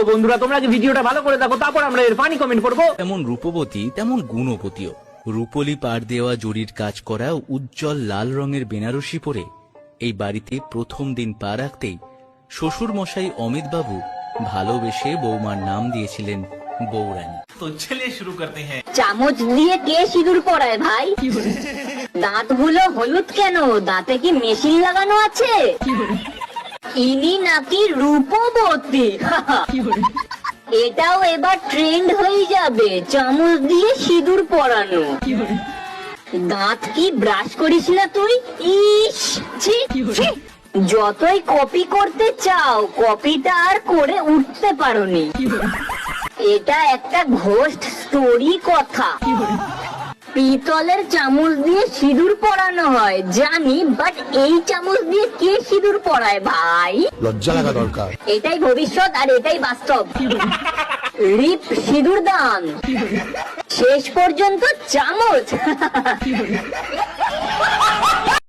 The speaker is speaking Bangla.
বন্ধুরা তোমরা কি ভিডিওটা ভালো করে দেখো, তারপর আমরা এর ফানি কমেন্ট করবো। তেমন রূপবতী তেমন গুণবতীও। রূপলি পাড় দেওয়া জরির কাজ করা উজ্জ্বল লাল রঙের বেনারসি পরে এই বাড়িতে প্রথম দিন পা রাখতেই শ্বশুর মশাই অমিত বাবু ভালোবেসে বৌমার নাম দিয়েছিলেন বৌরানী। তো চলিয়ে শুরু করতে হ্যাঁ। চামচ দিয়ে কে সিঁদুর পরায় ভাই? দাঁতগুলো হলুদ কেন? দাঁতে কি মেশিন লাগানো আছে? ইনি নাকি রূপবতী। এটাও এবার ট্রেন্ড হয়ে যাবে, চামচ দিয়ে সিঁদুর পরানো। দাঁত কি ব্রাশ করিস না তুই? ইস ছি ছি। যতই কপি করতে চাও, কপিটা আর করে উঠতে পারোনি। এটা একটা ঘোস্ট স্টোরি কথা। পিতলের চামচ দিয়ে সিঁদুর পরানো হয় জানি, বাট এই চামচ দিয়ে কে সিঁদুর পরায় ভাই? লজ্জা লাগা দরকার। এটাই ভবিষ্যৎ আর এটাই বাস্তব। রিপ সিঁদুর দান, শেষ পর্যন্ত চামচ।